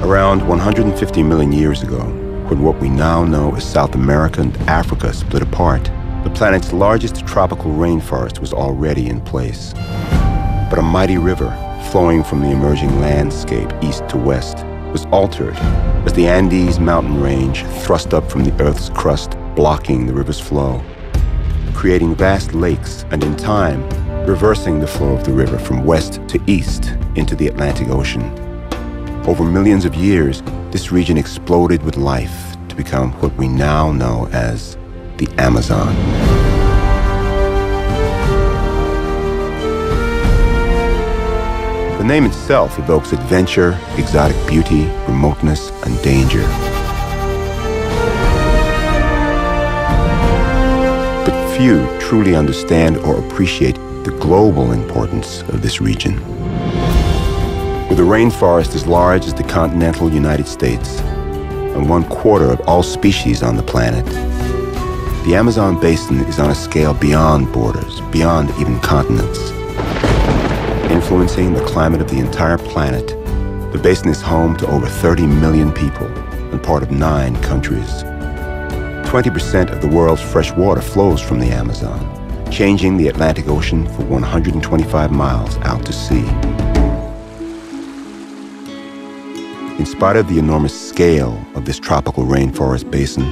Around 150 million years ago, when what we now know as South America and Africa split apart, the planet's largest tropical rainforest was already in place. But a mighty river, flowing from the emerging landscape east to west, was altered as the Andes mountain range thrust up from the Earth's crust, blocking the river's flow, creating vast lakes and, in time, reversing the flow of the river from west to east into the Atlantic Ocean. Over millions of years, this region exploded with life to become what we now know as the Amazon. The name itself evokes adventure, exotic beauty, remoteness, and danger. But few truly understand or appreciate the global importance of this region. With a rainforest as large as the continental United States and 1/4 of all species on the planet, the Amazon basin is on a scale beyond borders, beyond even continents. Influencing the climate of the entire planet, the basin is home to over 30 million people and part of 9 countries. 20% of the world's fresh water flows from the Amazon, changing the Atlantic Ocean for 125 miles out to sea. In spite of the enormous scale of this tropical rainforest basin,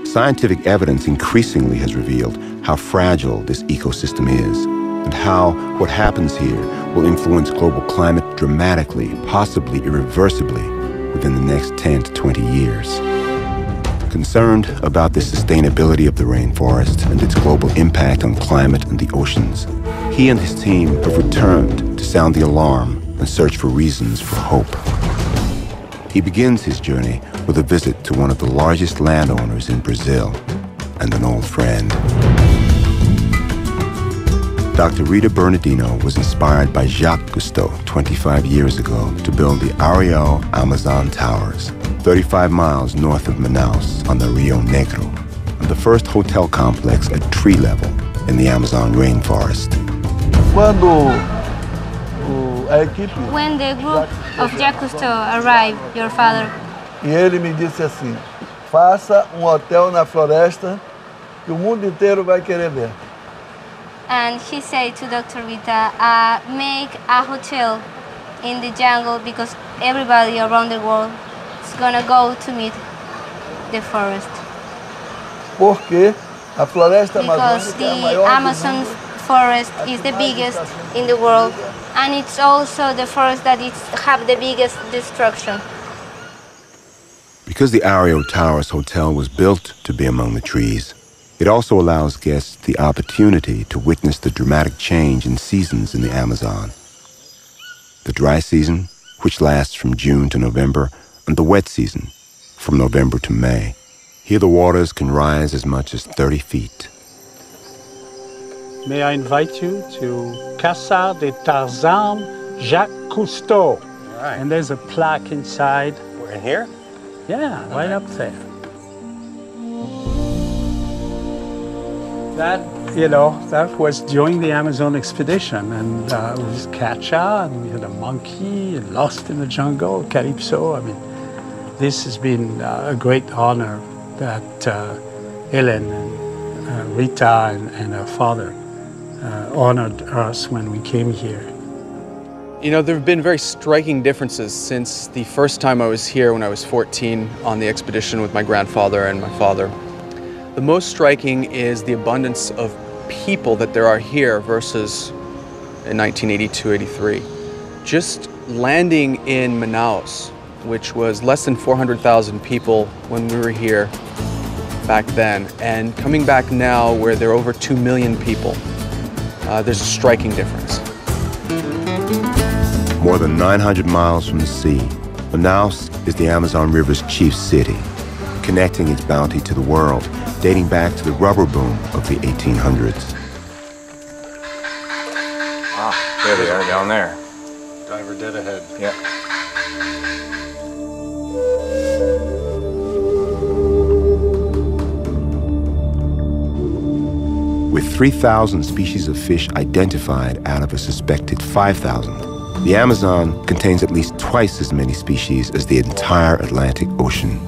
scientific evidence increasingly has revealed how fragile this ecosystem is and how what happens here will influence global climate dramatically, possibly irreversibly, within the next 10 to 20 years. Concerned about the sustainability of the rainforest and its global impact on climate and the oceans, he and his team have returned to sound the alarm and search for reasons for hope. He begins his journey with a visit to one of the largest landowners in Brazil and an old friend. Dr. Rita Bernardino was inspired by Jacques Cousteau 25 years ago to build the Ariau Amazon Towers, 35 miles north of Manaus on the Rio Negro, and the first hotel complex at tree level in the Amazon rainforest. When the group of Jacques Cousteau arrived, your father, E ele me disse assim: faça hotel na floresta que o mundo inteiro vai querer ver. and he said to Dr. Rita, make a hotel in the jungle because everybody around the world is gonna go to meet the forest. Porque a floresta Because amazônica the é a maior Amazon forest is the biggest in the world, and it's also the forest that have the biggest destruction. Because the Ariau Towers Hotel was built to be among the trees, it also allows guests the opportunity to witness the dramatic change in seasons in the Amazon. The dry season, which lasts from June to November, and the wet season, from November to May. Here the waters can rise as much as 30 feet. May I invite you to Casa de Tarzan Jacques Cousteau. All right. And there's a plaque inside. We're in here? Yeah, right up there. That was during the Amazon expedition, and it was Kacha, and we had a monkey, and lost in the jungle, Calypso. I mean, this has been a great honor that Ellen and Rita and her father honored us when we came here. You know, there have been very striking differences since the first time I was here when I was 14 on the expedition with my grandfather and my father. The most striking is the abundance of people that there are here versus in 1982-83. Just landing in Manaus, which was less than 400,000 people when we were here back then, and coming back now where there are over 2 million people, there's a striking difference. More than 900 miles from the sea, Manaus is the Amazon River's chief city, connecting its bounty to the world, dating back to the rubber boom of the 1800s. Ah, there they are down there. Diver dead ahead. Yeah. With 3,000 species of fish identified out of a suspected 5,000, The Amazon contains at least twice as many species as the entire Atlantic Ocean.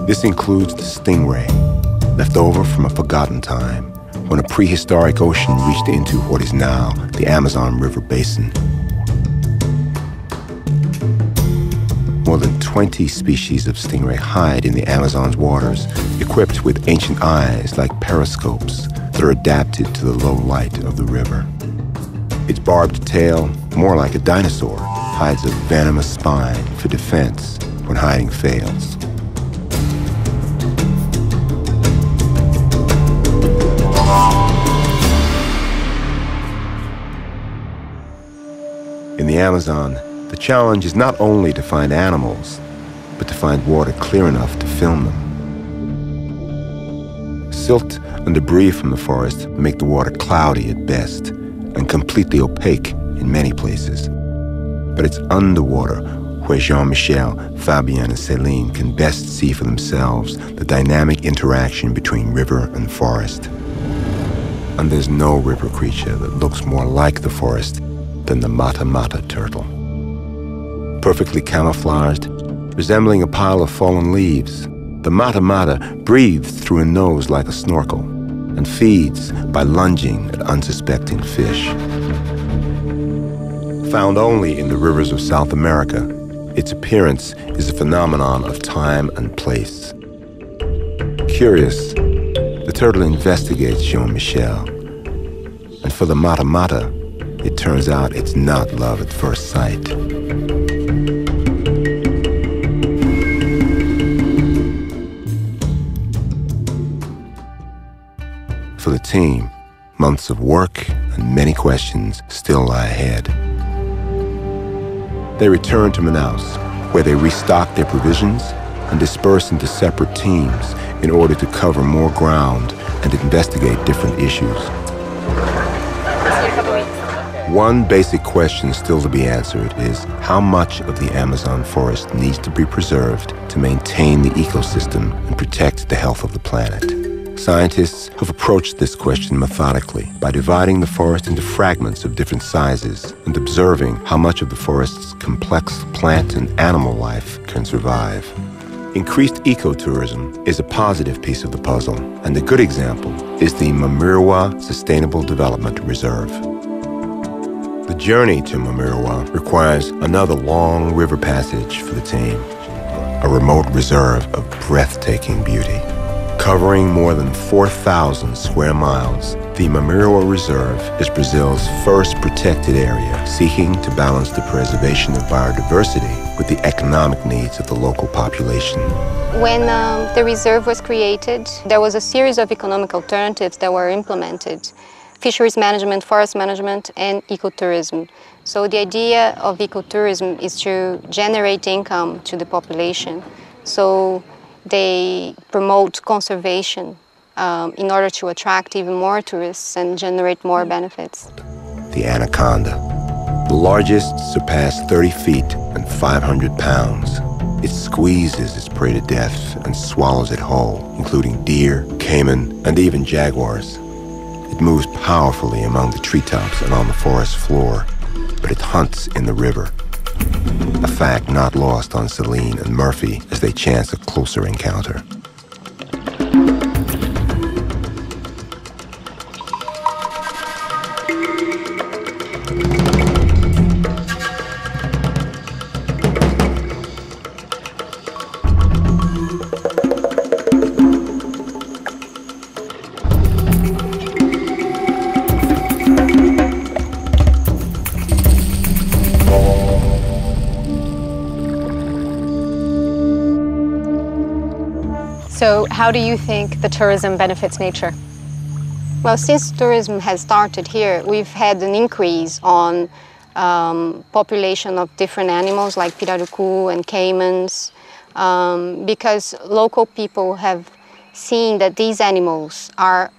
This includes the stingray, left over from a forgotten time when a prehistoric ocean reached into what is now the Amazon River basin. More than 20 species of stingray hide in the Amazon's waters, equipped with ancient eyes like periscopes that are adapted to the low light of the river. Its barbed tail, more like a dinosaur, hides a venomous spine for defense when hiding fails. In the Amazon, the challenge is not only to find animals, but to find water clear enough to film them. Silt and debris from the forest make the water cloudy at best and completely opaque in many places. But it's underwater where Jean-Michel, Fabien, and Céline can best see for themselves the dynamic interaction between river and forest. And there's no river creature that looks more like the forest than the mata-mata turtle. Perfectly camouflaged, resembling a pile of fallen leaves, the mata-mata breathes through a nose like a snorkel and feeds by lunging at unsuspecting fish. Found only in the rivers of South America, its appearance is a phenomenon of time and place. Curious, the turtle investigates Jean-Michel, and for the mata-mata, it turns out it's not love at first sight. For the team, months of work and many questions still lie ahead. They return to Manaus, where they restock their provisions and disperse into separate teams in order to cover more ground and investigate different issues. One basic question still to be answered is how much of the Amazon forest needs to be preserved to maintain the ecosystem and protect the health of the planet. Scientists have approached this question methodically by dividing the forest into fragments of different sizes and observing how much of the forest's complex plant and animal life can survive. Increased ecotourism is a positive piece of the puzzle, and a good example is the Mamirwa Sustainable Development Reserve. The journey to Mamirwa requires another long river passage for the team, a remote reserve of breathtaking beauty. Covering more than 4,000 square miles, the Mamirwa Reserve is Brazil's first protected area, seeking to balance the preservation of biodiversity with the economic needs of the local population. When the reserve was created, there was a series of economic alternatives that were implemented. Fisheries management, forest management, and ecotourism. So the idea of ecotourism is to generate income to the population. So they promote conservation in order to attract even more tourists and generate more benefits. The anaconda. The largest surpassed 30 feet and 500 pounds. It squeezes its prey to death and swallows it whole, including deer, caiman, and even jaguars. It moves powerfully among the treetops and on the forest floor, but it hunts in the river. A fact not lost on Céline and Murphy as they chance a closer encounter. So how do you think the tourism benefits nature? Well, since tourism has started here, we've had an increase on population of different animals like pirarucu and caimans, because local people have seen that these animals are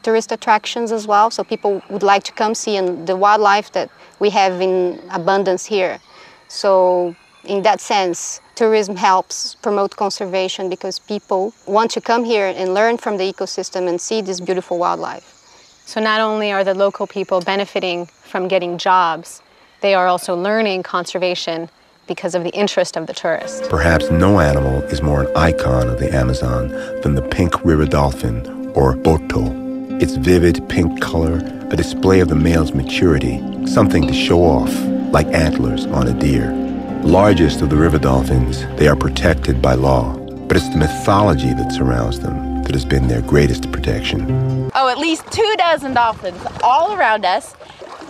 tourist attractions as well, so people would like to come see the wildlife that we have in abundance here. So in that sense, Tourism helps promote conservation because people want to come here and learn from the ecosystem and see this beautiful wildlife. So not only are the local people benefiting from getting jobs, they are also learning conservation because of the interest of the tourists. Perhaps no animal is more an icon of the Amazon than the pink river dolphin, or boto. Its vivid pink color, a display of the male's maturity, something to show off, like antlers on a deer. Largest of the river dolphins, they are protected by law, but it's the mythology that surrounds them that has been their greatest protection. Oh, at least 24 dolphins all around us.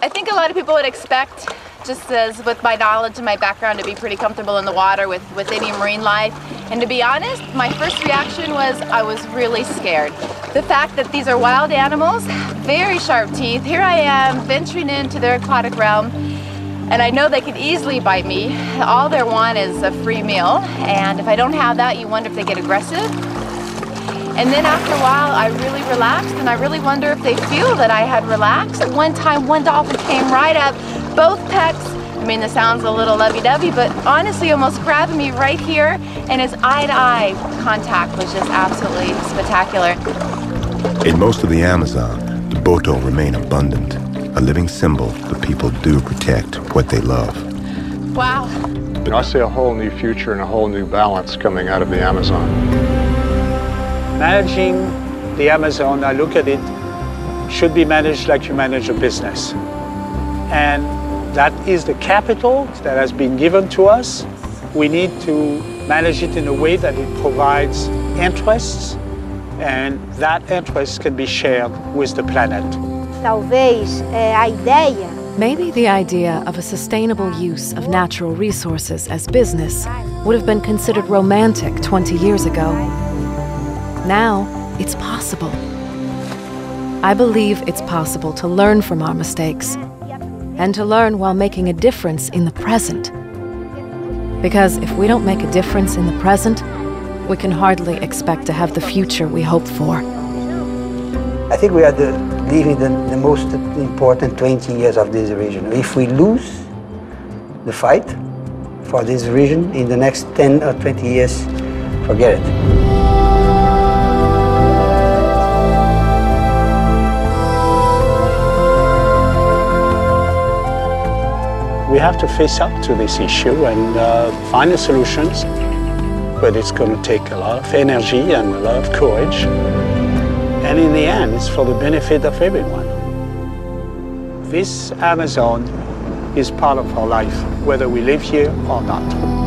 I think a lot of people would expect, just as with my knowledge and my background, to be pretty comfortable in the water with any marine life. And to be honest, my first reaction was I was really scared. The fact that these are wild animals, very sharp teeth, here I am venturing into their aquatic realm, and I know they could easily bite me. All they want is a free meal, and if I don't have that, you wonder if they get aggressive. And then after a while, I really relaxed, and I really wonder if they feel that I had relaxed. One time, one dolphin came right up, both pecks. I mean, this sounds a little lovey-dovey, but honestly, almost grabbing me right here, and his eye-to-eye contact was just absolutely spectacular. In most of the Amazon, the boto remain abundant, a living symbol that people do protect what they love. Wow. I see a whole new future and a whole new balance coming out of the Amazon. Managing the Amazon, I look at it, should be managed like you manage a business. And that is the capital that has been given to us. We need to manage it in a way that it provides interests, and that interest can be shared with the planet. Maybe the idea of a sustainable use of natural resources as business would have been considered romantic 20 years ago. Now, it's possible. I believe it's possible to learn from our mistakes and to learn while making a difference in the present. Because if we don't make a difference in the present, we can hardly expect to have the future we hope for. I think we are living the most important 20 years of this region. If we lose the fight for this region in the next 10 or 20 years, forget it. We have to face up to this issue and find the solutions, but it's going to take a lot of energy and a lot of courage. And in the end, it's for the benefit of everyone. This Amazon is part of our life, whether we live here or not.